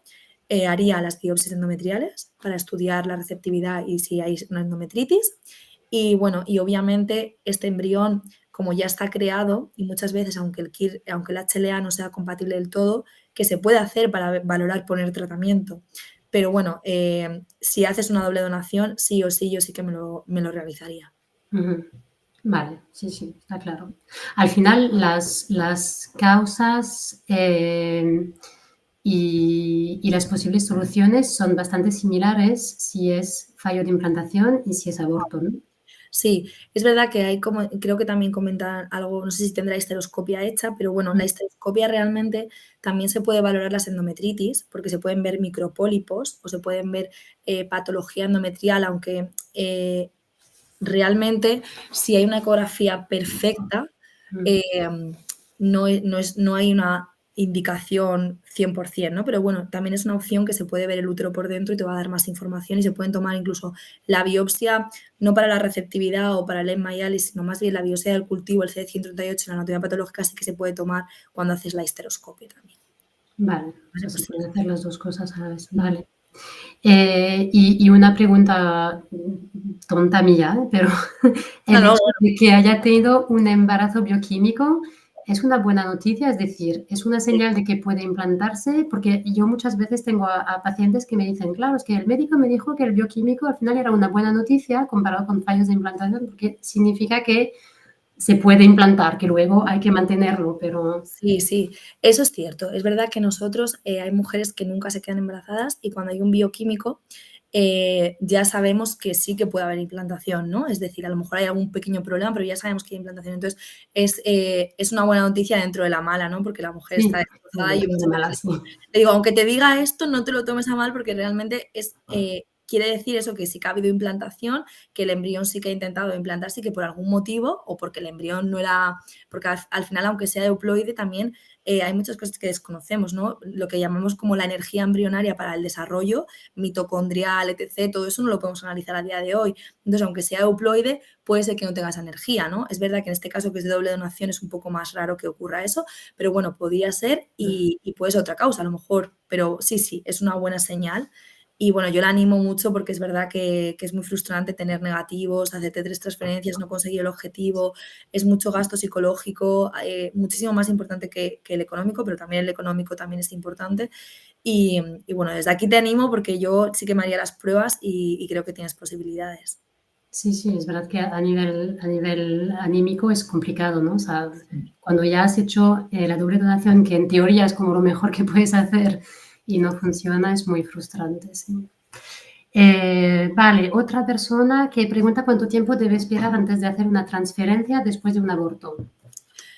haría las biopsias endometriales para estudiar la receptividad y si hay una endometritis. Y bueno, y obviamente este embrión, como ya está creado, y muchas veces, aunque el HLA no sea compatible del todo, que se puede hacer para valorar poner tratamiento. Pero bueno, si haces una doble donación, sí o sí, yo sí que me lo realizaría. Vale, sí, sí, está claro. Al final, las causas y las posibles soluciones son bastante similares si es fallo de implantación y si es aborto, ¿no? Sí, es verdad que hay como, creo que también comentan algo, no sé si tendrá histeroscopia hecha, pero bueno, la histeroscopia realmente también se puede valorar las endometritis, porque se pueden ver micropólipos o se pueden ver patología endometrial, aunque realmente si hay una ecografía perfecta, no hay una indicación 100%, ¿no? Pero bueno, también es una opción que se puede ver el útero por dentro y te va a dar más información y se pueden tomar incluso la biopsia, no para la receptividad o para el EMA-IALIS, sino más bien la biopsia del cultivo, el CD138, la anatomía patológica, sí que se puede tomar cuando haces la histeroscopia también. Vale, o sea, Vale, se pues sí. pueden hacer las dos cosas a la vez. Vale. Y una pregunta tonta mía, pero No, el no, hecho de que haya tenido un embarazo bioquímico es una buena noticia, es decir, es una señal de que puede implantarse, porque yo muchas veces tengo a pacientes que me dicen, claro, es que el médico me dijo que el bioquímico al final era una buena noticia comparado con fallos de implantación, porque significa que se puede implantar, que luego hay que mantenerlo, pero sí, sí, eso es cierto. Es verdad que nosotros, hay mujeres que nunca se quedan embarazadas y cuando hay un bioquímico, ya sabemos que sí que puede haber implantación, ¿no? Es decir, a lo mejor hay algún pequeño problema, pero ya sabemos que hay implantación. Entonces, es una buena noticia dentro de la mala, ¿no? Porque la mujer está sí, destrozada y yo dentro de muchas malas, veces sí. le digo, aunque te diga esto, no te lo tomes a mal porque realmente quiere decir eso, que sí que ha habido implantación, que el embrión sí que ha intentado implantarse y que por algún motivo o porque el embrión no era, porque al final, aunque sea euploide, también hay muchas cosas que desconocemos, ¿no? Lo que llamamos como la energía embrionaria para el desarrollo, mitocondrial, etc., todo eso no lo podemos analizar a día de hoy. Entonces, aunque sea euploide, puede ser que no tenga esa energía, ¿no? Es verdad que en este caso, que es de doble donación, es un poco más raro que ocurra eso, pero bueno, podría ser y puede ser otra causa a lo mejor, pero sí, sí, es una buena señal. Y bueno, yo la animo mucho porque es verdad que es muy frustrante tener negativos, hacerte 3 transferencias, no conseguir el objetivo, es mucho gasto psicológico, muchísimo más importante que el económico, pero también el económico también es importante. Y bueno, desde aquí te animo porque yo sí que me haría las pruebas y creo que tienes posibilidades. Sí, sí, es verdad que a nivel anímico es complicado, ¿no? O sea, cuando ya has hecho la doble donación, que en teoría es como lo mejor que puedes hacer y no funciona, es muy frustrante, sí. Vale, otra persona que pregunta cuánto tiempo debe esperar antes de hacer una transferencia después de un aborto,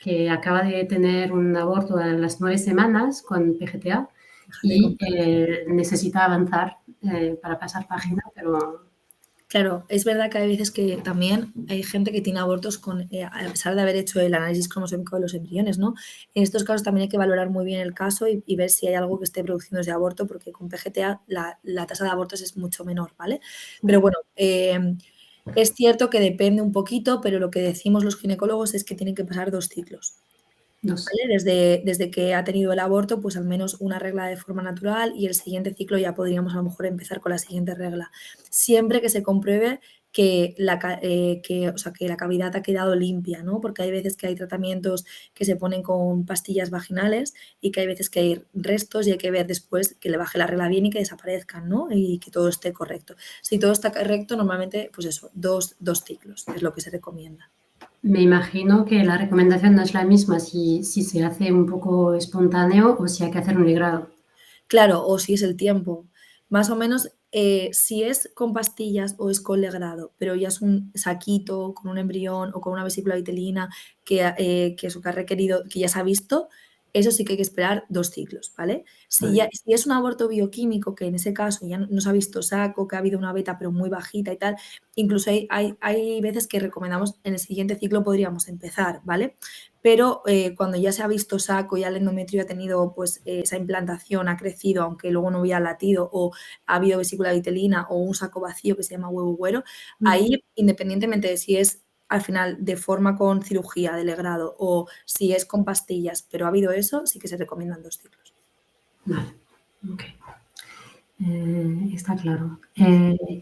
que acaba de tener un aborto a las 9 semanas con PGTA Fíjate y cómo- necesita avanzar para pasar página, pero Claro, es verdad que hay veces que también hay gente que tiene abortos a pesar de haber hecho el análisis cromosómico de los embriones, ¿no? En estos casos también hay que valorar muy bien el caso y ver si hay algo que esté produciendo ese aborto, porque con PGTA la tasa de abortos es mucho menor, ¿vale? Pero bueno, es cierto que depende un poquito, pero lo que decimos los ginecólogos es que tienen que pasar 2 ciclos. dos. ¿Vale? Desde que ha tenido el aborto, pues al menos una regla de forma natural y el siguiente ciclo ya podríamos a lo mejor empezar con la siguiente regla. Siempre que se compruebe o sea, que la cavidad ha quedado limpia, ¿no? Porque hay veces que hay tratamientos que se ponen con pastillas vaginales y que hay veces que hay restos y hay que ver después que le baje la regla bien y que desaparezcan, ¿no? Y que todo esté correcto. Si todo está correcto, normalmente, pues eso, dos ciclos es lo que se recomienda. Me imagino que la recomendación no es la misma si se hace un poco espontáneo o si hay que hacer un legrado. Claro, o si es el tiempo. Más o menos, si es con pastillas o es con legrado, pero ya es un saquito con un embrión o con una vesícula vitelina que eso que ha requerido, que ya se ha visto, eso sí que hay que esperar 2 ciclos, ¿vale? Si Vale. ya si es un aborto bioquímico, que en ese caso ya no se ha visto saco, que ha habido una beta, pero muy bajita y tal, incluso hay veces que recomendamos en el siguiente ciclo podríamos empezar, ¿vale? Pero cuando ya se ha visto saco, ya el endometrio ha tenido pues esa implantación, ha crecido, aunque luego no había latido, o ha habido vesícula vitelina o un saco vacío que se llama huevo güero, Mm, ahí, independientemente de si es al final de forma con cirugía de legrado o si es con pastillas, pero ha habido eso, sí que se recomiendan 2 ciclos. vale. Ok. Está claro.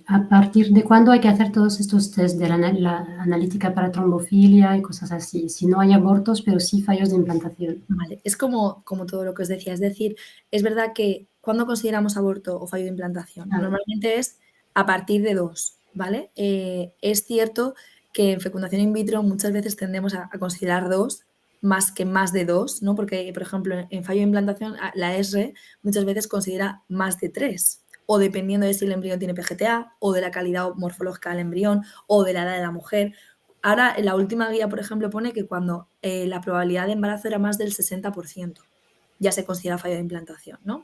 ¿A partir de cuándo hay que hacer todos estos test de la analítica para trombofilia y cosas así? Si no hay abortos, pero sí fallos de implantación. Vale, es como todo lo que os decía, es decir, es verdad que cuando consideramos aborto o fallo de implantación, Claro. normalmente es a partir de 2, ¿vale? Es cierto que en fecundación in vitro muchas veces tendemos a considerar 2 más que más de 2, ¿no? Porque, por ejemplo, en fallo de implantación, la ESRE muchas veces considera más de 3, o dependiendo de si el embrión tiene PGTA, o de la calidad morfológica del embrión, o de la edad de la mujer. Ahora, en la última guía, por ejemplo, pone que cuando la probabilidad de embarazo era más del 60%, ya se considera fallo de implantación, ¿no?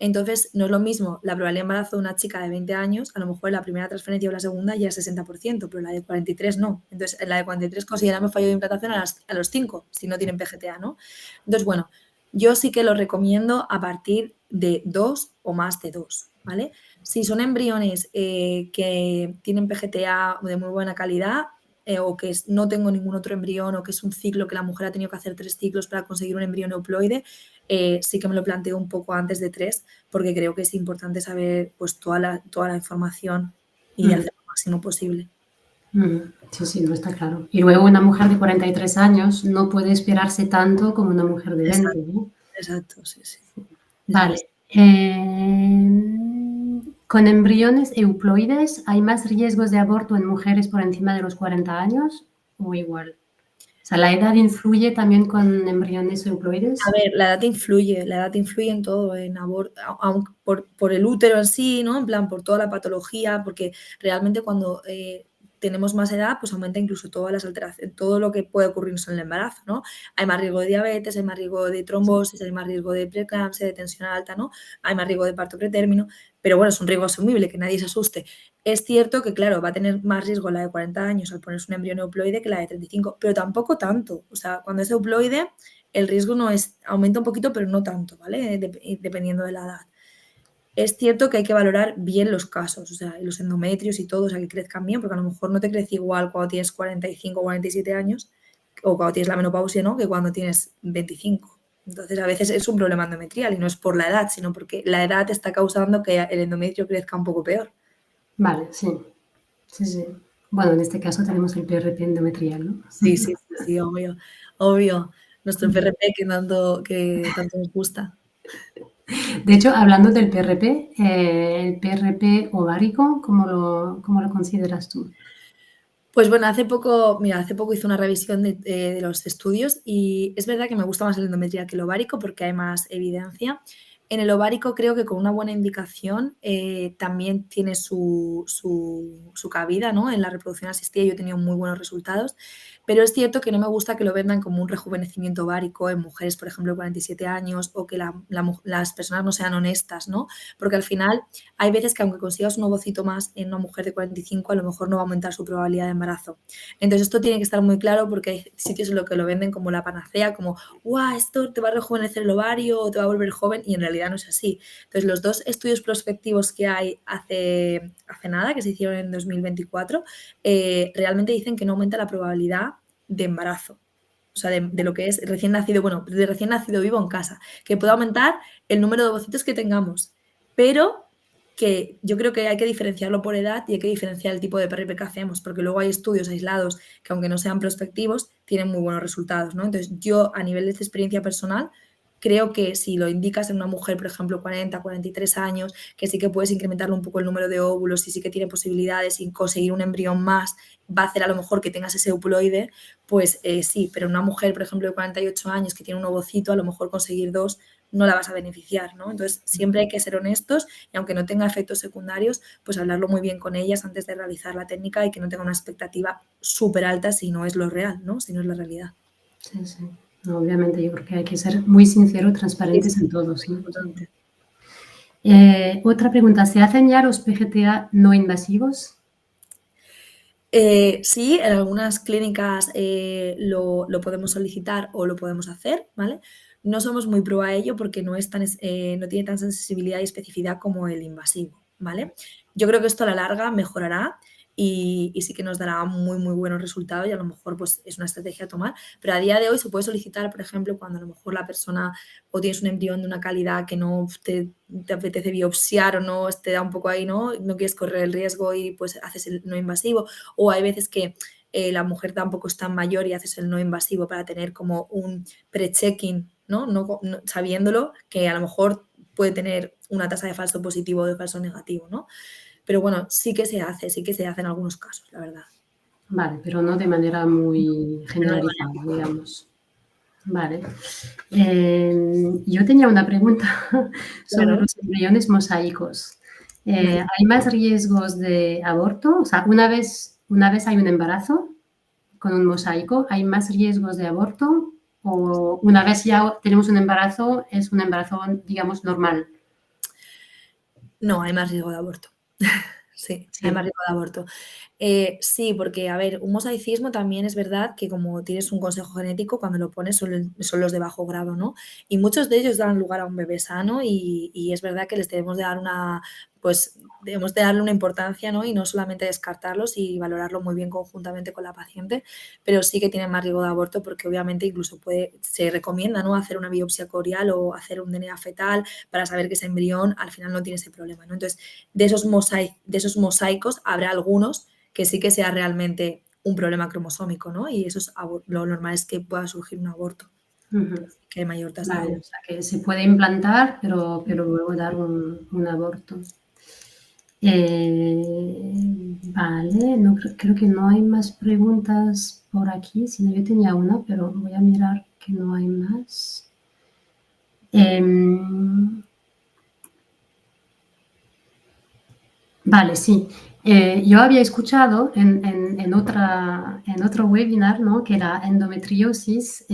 Entonces, no es lo mismo la probabilidad de embarazo de una chica de 20 años, a lo mejor la primera transferencia o la segunda ya es 60%, pero la de 43 no. Entonces, en la de 43 consideramos fallo de implantación a los 5, si no tienen PGTA, ¿no? Entonces, bueno, yo sí que lo recomiendo a partir de 2 o más de 2, ¿vale? Si son embriones que tienen PGTA de muy buena calidad, o que no tengo ningún otro embrión, o que es un ciclo que la mujer ha tenido que hacer 3 ciclos para conseguir un embrión euploide, sí que me lo planteo un poco antes de 3, porque creo que es importante saber pues toda la información y Mm, hacer lo máximo posible. sí, sí, no está claro. Y luego una mujer de 43 años no puede esperarse tanto como una mujer de 20, Exacto, ¿no? exacto, sí, sí. Eso es. Vale. Con embriones euploides, ¿hay más riesgos de aborto en mujeres por encima de los 40 años o igual? O sea, ¿la edad influye también con embriones A euploides? ver, la edad influye en todo, en aborto, por el útero en sí, ¿no? En plan, por toda la patología, porque realmente cuando tenemos más edad, pues aumenta incluso todas las alteraciones, todo lo que puede ocurrirnos en el embarazo, ¿no? Hay más riesgo de diabetes, hay más riesgo de trombosis, hay más riesgo de preeclampsia, de tensión alta, ¿no? Hay más riesgo de parto pretérmino, pero bueno, es un riesgo asumible, que nadie se asuste. Es cierto que, claro, va a tener más riesgo la de 40 años al ponerse un embrión euploide que la de 35, pero tampoco tanto. O sea, cuando es euploide el riesgo no es, aumenta un poquito, pero no tanto, ¿vale? Dependiendo de la edad. Es cierto que hay que valorar bien los casos, o sea, los endometrios y todo, o sea, que crezcan bien, porque a lo mejor no te crece igual cuando tienes 45 o 47 años, o cuando tienes la menopausia, ¿no? Que cuando tienes 25. Entonces, a veces es un problema endometrial y no es por la edad, sino porque la edad está causando que el endometrio crezca un poco peor. Vale, sí, sí, sí. Bueno, en este caso tenemos el PRP endometrial, ¿no? Sí, sí, sí, sí, obvio, obvio. Nuestro PRP que tanto nos gusta. De hecho, hablando del PRP, el PRP ovárico, cómo lo consideras tú? Pues bueno, hace poco hice una revisión de los estudios y es verdad que me gusta más el endometrial que el ovárico porque hay más evidencia. En el ovárico creo que con una buena indicación también tiene su cabida, ¿no? En la reproducción asistida yo he tenido muy buenos resultados, pero es cierto que no me gusta que lo vendan como un rejuvenecimiento ovárico en mujeres, por ejemplo, de 47 años o que las personas no sean honestas, ¿no? Porque al final hay veces que aunque consigas un ovocito más en una mujer de 45, a lo mejor no va a aumentar su probabilidad de embarazo. Entonces esto tiene que estar muy claro porque hay sitios en los que lo venden como la panacea, como, ¡guau! Esto te va a rejuvenecer el ovario o te va a volver joven y en realidad no es así. Entonces los 2 estudios prospectivos que hay hace nada, que se hicieron en 2024, realmente dicen que no aumenta la probabilidad de embarazo. O sea, de lo que es recién nacido, bueno, de recién nacido vivo en casa, que puede aumentar el número de ovocitos que tengamos, pero que yo creo que hay que diferenciarlo por edad y hay que diferenciar el tipo de PRP que hacemos, porque luego hay estudios aislados que aunque no sean prospectivos, tienen muy buenos resultados, ¿no? Entonces yo a nivel de experiencia personal creo que si lo indicas en una mujer, por ejemplo, 40, 43 años, que sí que puedes incrementarle un poco el número de óvulos y sí que tiene posibilidades y conseguir un embrión más va a hacer a lo mejor que tengas ese euploide, pues sí, pero una mujer, por ejemplo, de 48 años que tiene un ovocito, a lo mejor conseguir 2 no la vas a beneficiar, ¿no? Entonces, siempre hay que ser honestos y aunque no tenga efectos secundarios, pues hablarlo muy bien con ellas antes de realizar la técnica y que no tenga una expectativa súper alta si no es lo real, ¿no? Si no es la realidad. Sí, sí. No, obviamente, yo creo que hay que ser muy sinceros, transparentes Sí, en todos, muy ¿no? importante. Otra pregunta, ¿se hacen ya los PGTA no invasivos? Sí, en algunas clínicas lo podemos solicitar o lo podemos hacer, ¿vale? No somos muy pro a ello porque no tiene tan sensibilidad y especificidad como el invasivo, ¿vale? Yo creo que esto a la larga mejorará y sí que nos dará muy, muy buenos resultados y a lo mejor pues es una estrategia a tomar, pero a día de hoy se puede solicitar, por ejemplo, cuando a lo mejor la persona o tienes un embrión de una calidad que no te apetece biopsiar o no te da un poco ahí, ¿no? No quieres correr el riesgo y pues haces el no invasivo o hay veces que la mujer tampoco es tan mayor y haces el no invasivo para tener como un pre-checking, ¿no? Sabiéndolo que a lo mejor puede tener una tasa de falso positivo o de falso negativo, ¿no? Pero bueno, sí que se hace en algunos casos, la verdad. Vale, pero no de manera muy No de generalizada, manera- digamos. Vale. Yo tenía una pregunta sobre Claro. los embriones mosaicos. Vale. ¿Hay más riesgos de aborto? O sea, una vez hay un embarazo con un mosaico, ¿hay más riesgos de aborto? ¿O una vez ya tenemos un embarazo, es un embarazo, digamos, normal? No, hay más riesgo de aborto. Sí, hay más Sí. riesgo de aborto. Sí, porque, a ver, un mosaicismo también es verdad que como tienes un consejo genético, cuando lo pones son los de bajo grado, ¿no? Y muchos de ellos dan lugar a un bebé sano y es verdad que les debemos de dar pues debemos de darle una importancia, ¿no? Y no solamente descartarlos y valorarlo muy bien conjuntamente con la paciente, pero sí que tienen más riesgo de aborto porque obviamente incluso se recomienda, ¿no? Hacer una biopsia corial o hacer un DNA fetal para saber que ese embrión al final no tiene ese problema, ¿no? Entonces, de esos mosaicos habrá algunos que sí que sea realmente un problema cromosómico, ¿no? Y lo normal es que pueda surgir un aborto, Ujú. que hay mayor tasa de Vale, o aborto. sea que se puede implantar, pero luego dar un aborto. Vale, no, creo que no hay más preguntas por aquí, si no yo tenía una, pero voy a mirar que no hay más. Vale, sí. Yo había escuchado en otro webinar, ¿no? Que la endometriosis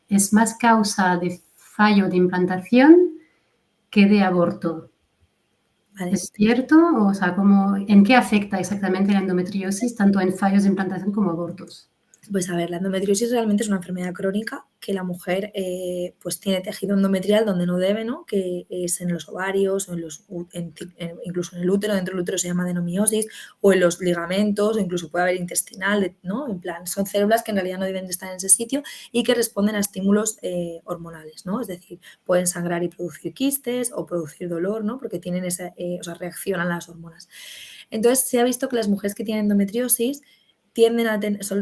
es más causa de fallo de implantación que de aborto. ¿Vale? ¿Es cierto? O sea, ¿en qué afecta exactamente la endometriosis, tanto en fallos de implantación como abortos? Pues a ver, la endometriosis realmente es una enfermedad crónica que la mujer pues tiene tejido endometrial donde no debe, ¿no? Que es en los ovarios o incluso en el útero, dentro del útero se llama adenomiosis, o en los ligamentos, o incluso puede haber intestinal, ¿no? En plan, son células que en realidad no deben de estar en ese sitio y que responden a estímulos hormonales, ¿no? Es decir, pueden sangrar y producir quistes o producir dolor, ¿no? Porque tienen o sea, reaccionan a las hormonas. Entonces, se ha visto que las mujeres que tienen endometriosis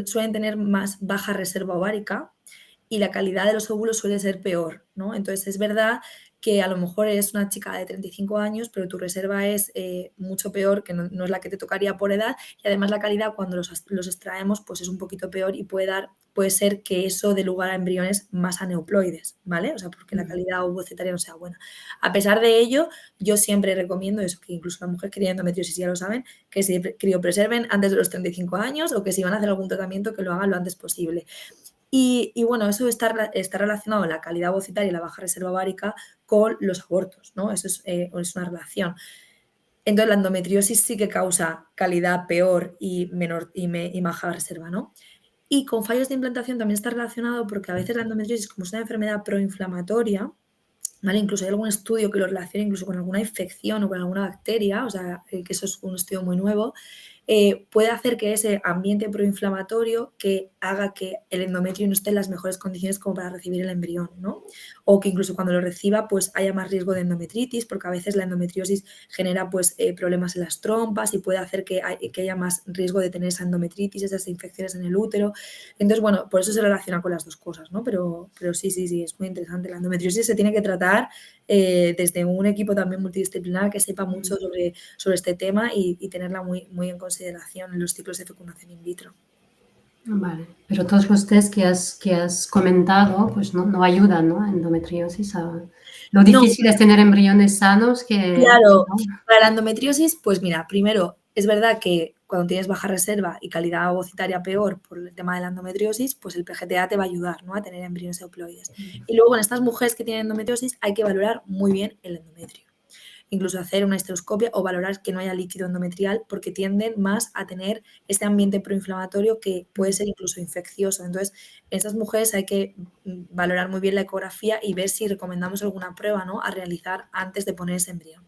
suelen tener más baja reserva ovárica y la calidad de los óvulos suele ser peor, ¿no? Entonces es verdad que a lo mejor eres una chica de 35 años, pero tu reserva es mucho peor, que no es la que te tocaría por edad, y además la calidad cuando los extraemos pues es un poquito peor y puede ser que eso dé lugar a embriones más aneuploides, ¿vale? O sea, porque la calidad ovocitaria no sea buena. A pesar de ello, yo siempre recomiendo eso, que incluso las mujeres que tienen endometriosis ya lo saben, que se criopreserven antes de los 35 años o que si van a hacer algún tratamiento que lo hagan lo antes posible. Y bueno, eso está relacionado en la calidad ovocitaria y la baja reserva ovárica con los abortos, ¿no? Eso es una relación. Entonces, la endometriosis sí que causa calidad peor y baja reserva, ¿no? Y con fallos de implantación también está relacionado porque a veces la endometriosis, como es una enfermedad proinflamatoria, ¿vale? Incluso hay algún estudio que lo relaciona incluso con alguna infección o con alguna bacteria, o sea, que eso es un estudio muy nuevo, puede hacer que ese ambiente proinflamatorio que haga que el endometrio no esté en las mejores condiciones como para recibir el embrión, ¿no? O que incluso cuando lo reciba pues haya más riesgo de endometritis, porque a veces la endometriosis genera pues problemas en las trompas y puede hacer que haya más riesgo de tener esa endometritis, esas infecciones en el útero. Entonces, bueno, por eso se relaciona con las dos cosas, ¿no? Pero sí, es muy interesante. La endometriosis se tiene que tratar desde un equipo también multidisciplinar que sepa mucho sobre este tema y tenerla muy, muy en consideración en los ciclos de fecundación in vitro. Vale, pero todos los test que has comentado pues no ayudan, ¿no? A endometriosis. Lo difícil es tener embriones sanos Claro, ¿no? para la endometriosis, pues mira, primero, es verdad que cuando tienes baja reserva y calidad ovocitaria peor por el tema de la endometriosis, pues el PGTA te va a ayudar, ¿no? A tener embriones euploides. Y luego en estas mujeres que tienen endometriosis hay que valorar muy bien el endometrio. Incluso hacer una histeroscopia o valorar que no haya líquido endometrial porque tienden más a tener este ambiente proinflamatorio que puede ser incluso infeccioso. Entonces, en estas mujeres hay que valorar muy bien la ecografía y ver si recomendamos alguna prueba, ¿no? A realizar antes de poner ese embrión.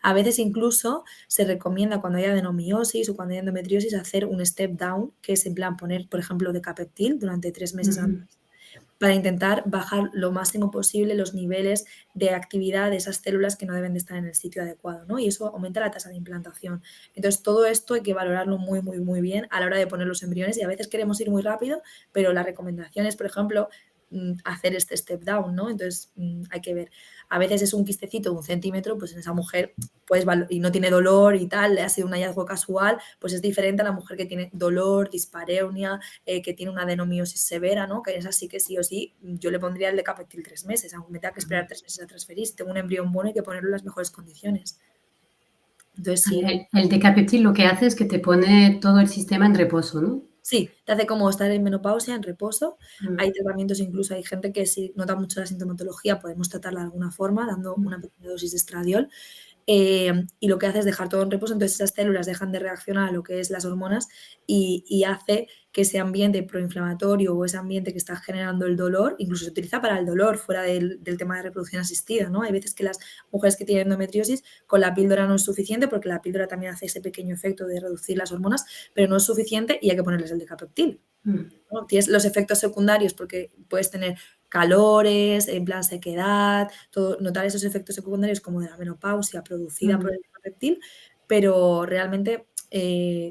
A veces incluso se recomienda cuando haya adenomiosis o cuando haya endometriosis hacer un step down, que es en plan poner, por ejemplo, decapeptil durante 3 meses antes para intentar bajar lo máximo posible los niveles de actividad de esas células que no deben de estar en el sitio adecuado, ¿no? Y eso aumenta la tasa de implantación. Entonces, todo esto hay que valorarlo muy, muy, muy bien a la hora de poner los embriones y a veces queremos ir muy rápido, pero la recomendación es, por ejemplo, hacer este step down, ¿no? Entonces, hay que ver. A veces es un quistecito de 1 centímetro, pues en esa mujer pues, y no tiene dolor y tal, le ha sido un hallazgo casual, pues es diferente a la mujer que tiene dolor, dispareunia, que tiene una adenomiosis severa, ¿no? Que es así que sí o sí, yo le pondría el decapeptil 3 meses, aunque me tenga que esperar 3 meses a transferir. Si tengo un embrión bueno hay que ponerlo en las mejores condiciones. Entonces sí. El decapeptil lo que hace es que te pone todo el sistema en reposo, ¿no? Sí, te hace como estar en menopausia, en reposo. Hay tratamientos, incluso hay gente que si nota mucho la sintomatología, podemos tratarla de alguna forma, dando una pequeña dosis de estradiol. Y lo que hace es dejar todo en reposo, entonces esas células dejan de reaccionar a lo que es las hormonas y hace que ese ambiente proinflamatorio o ese ambiente que está generando el dolor, incluso se utiliza para el dolor fuera del tema de reproducción asistida, ¿no? Hay veces que las mujeres que tienen endometriosis con la píldora no es suficiente porque la píldora también hace ese pequeño efecto de reducir las hormonas, pero no es suficiente y hay que ponerles el decapeptil. ¿No? Tienes los efectos secundarios porque puedes tener calores, en plan sequedad, notar esos efectos secundarios como de la menopausia producida por el decapeptil, pero realmente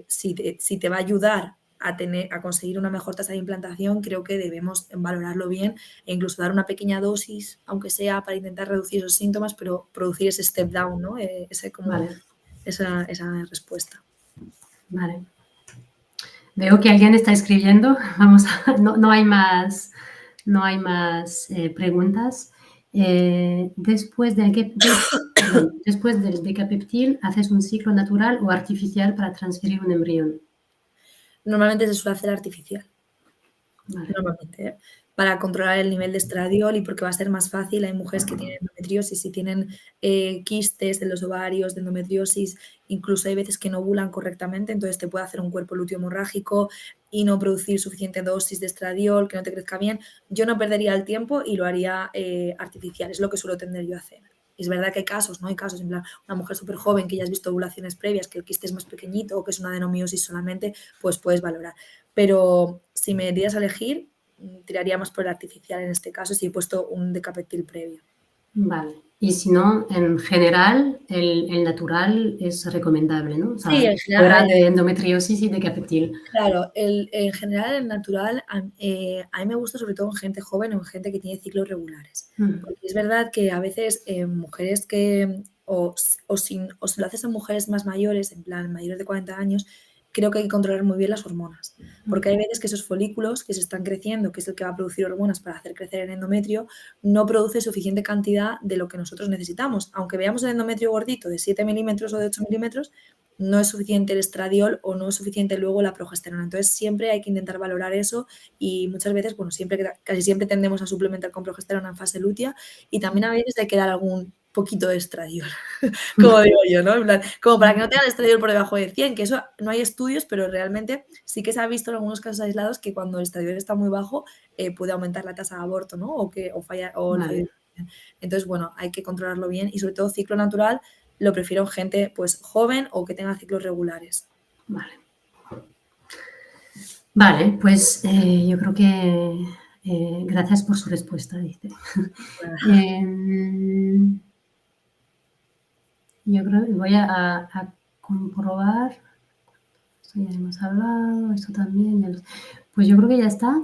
si te va a ayudar a conseguir una mejor tasa de implantación, creo que debemos valorarlo bien e incluso dar una pequeña dosis, aunque sea para intentar reducir esos síntomas, pero producir ese step down, ¿no? Vale. Esa respuesta. Vale. Veo que alguien está escribiendo. No hay más preguntas. Después del decapeptil, ¿haces un ciclo natural o artificial para transferir un embrión? Normalmente se suele hacer artificial. Vale. Normalmente, para controlar el nivel de estradiol y porque va a ser más fácil. Hay mujeres que tienen endometriosis y tienen quistes en los ovarios de endometriosis, incluso hay veces que no ovulan correctamente, entonces te puede hacer un cuerpo lúteo hemorrágico y no producir suficiente dosis de estradiol, que no te crezca bien. Yo no perdería el tiempo y lo haría artificial, es lo que suelo tender yo a hacer. Es verdad que hay casos, ¿no? Hay casos, en plan, una mujer súper joven que ya has visto ovulaciones previas, que el quiste es más pequeñito o que es una adenomiosis solamente, pues puedes valorar. Pero si me dieras a elegir, tiraría más por el artificial en este caso si he puesto un decapeptil previo. Vale. Y si no, en general, el natural es recomendable, ¿no? O sea, Sí, en fuera general, de endometriosis y decapeptil. claro, en general el natural a mí me gusta sobre todo en gente joven o en gente que tiene ciclos regulares. Porque es verdad que a veces mujeres que, o si lo haces en mujeres más mayores, en plan mayores de 40 años, creo que hay que controlar muy bien las hormonas. Porque hay veces que esos folículos que se están creciendo, que es el que va a producir hormonas para hacer crecer el endometrio, no produce suficiente cantidad de lo que nosotros necesitamos. Aunque veamos el endometrio gordito de 7 milímetros o de 8 milímetros, no es suficiente el estradiol o no es suficiente luego la progesterona. Entonces siempre hay que intentar valorar eso y muchas veces, bueno, casi siempre tendemos a suplementar con progesterona en fase lútea y también a veces hay que dar algún poquito de estradiol, como digo yo, ¿no? En plan, como para que no tengan estradiol por debajo de 100, que eso no hay estudios, pero realmente sí que se ha visto en algunos casos aislados que cuando el estradiol está muy bajo puede aumentar la tasa de aborto, ¿no? O falla, o el fallo. Entonces, bueno, hay que controlarlo bien y sobre todo ciclo natural lo prefiero en gente pues joven o que tenga ciclos regulares. Vale. Vale, pues yo creo que gracias por su respuesta, dice. Em, yo creo que voy a comprobar. Esto ya hemos hablado, esto también. Pues yo creo que ya está.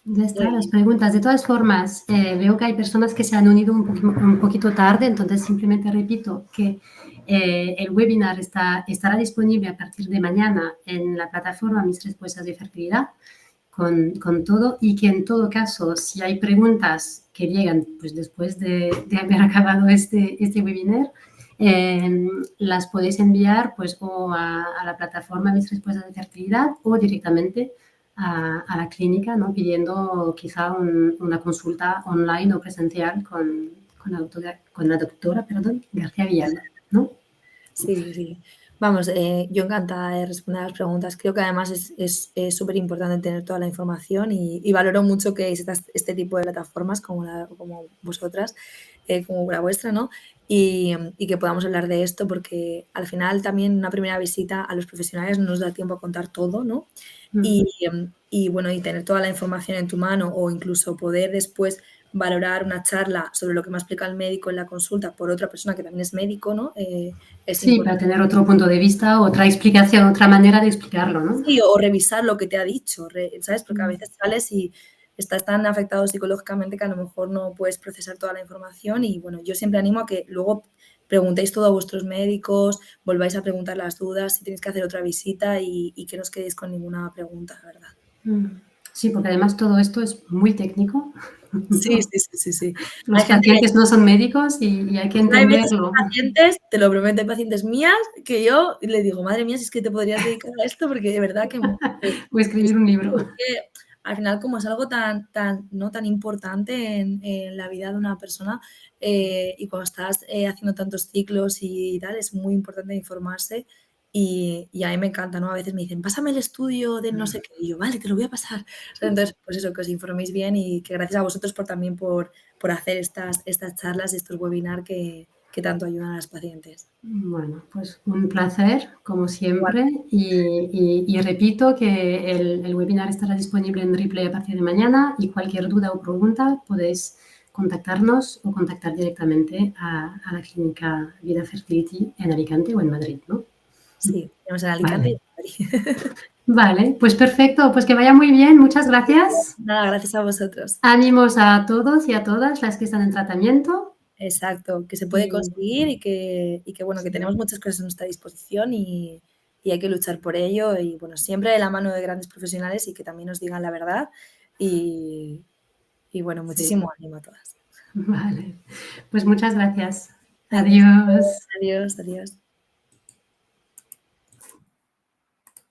Ya está, las preguntas. De todas formas, veo que hay personas que se han unido un poquito tarde, entonces simplemente repito que el webinar estará disponible a partir de mañana en la plataforma Mis Respuestas de Fertilidad con todo y que en todo caso, si hay preguntas que llegan pues, después de haber acabado este webinar, las podéis enviar pues, o a la plataforma Mis Respuestas de Fertilidad o directamente a la clínica, ¿no? Pidiendo quizá una consulta online o presencial con la doctora García Villalba, ¿no? Sí, sí. Vamos, yo encantada de responder a las preguntas. Creo que además es súper importante tener toda la información y valoro mucho que existan este tipo de plataformas como vosotras, como la vuestra, ¿no? Y que podamos hablar de esto porque al final también una primera visita a los profesionales no nos da tiempo a contar todo, ¿no? Y bueno, y tener toda la información en tu mano o incluso poder después valorar una charla sobre lo que me ha explicado el médico en la consulta por otra persona que también es médico, ¿no? Es Sí, importante. para tener otro punto de vista, otra explicación, otra manera de explicarlo, ¿no? Sí, o revisar lo que te ha dicho, ¿sabes? Porque a veces sales y estás tan afectado psicológicamente que a lo mejor no puedes procesar toda la información y bueno, yo siempre animo a que luego preguntéis todo a vuestros médicos, volváis a preguntar las dudas, si tenéis que hacer otra visita y que no os quedéis con ninguna pregunta, la verdad. Sí, porque además todo esto es muy técnico. Sí, sí, sí, sí, sí. Los pacientes no son médicos y hay que Hay veces entenderlo. pacientes, te lo prometo, hay pacientes mías que yo le digo: "Madre mía, si es que te podrías dedicar a esto", porque de verdad que O escribir un libro. es que al final, como es algo ¿no?, tan importante en la vida de una persona, y cuando estás, haciendo tantos ciclos y tal, es muy importante informarse y a mí me encanta, ¿no? A veces me dicen: "Pásame el estudio de no sé qué", y yo: "Vale, te lo voy a pasar". Entonces, pues eso, que os informéis bien y que gracias a vosotros también por hacer estas charlas, estos webinar que tanto ayudan a las pacientes. Bueno, pues un placer, como Igual. siempre, y repito que el webinar estará disponible en replay a partir de mañana y cualquier duda o pregunta podéis contactarnos o contactar directamente a la clínica Vida Fertility en Alicante o en Madrid, ¿no? Sí, tenemos en Alicante y Vale. en Madrid. Vale, pues perfecto, pues que vaya muy bien, muchas gracias. Nada, gracias a vosotros. Ánimos a todos y a todas las que están en tratamiento. Exacto, que se puede Y conseguir y que bueno, que sí, tenemos muchas cosas a nuestra disposición y hay que luchar por ello y bueno, siempre de la mano de grandes profesionales y que también nos digan la verdad y y bueno, sí. muchísimo ánimo a todas. Vale, pues muchas gracias. A vos. Adiós. Adiós, adiós.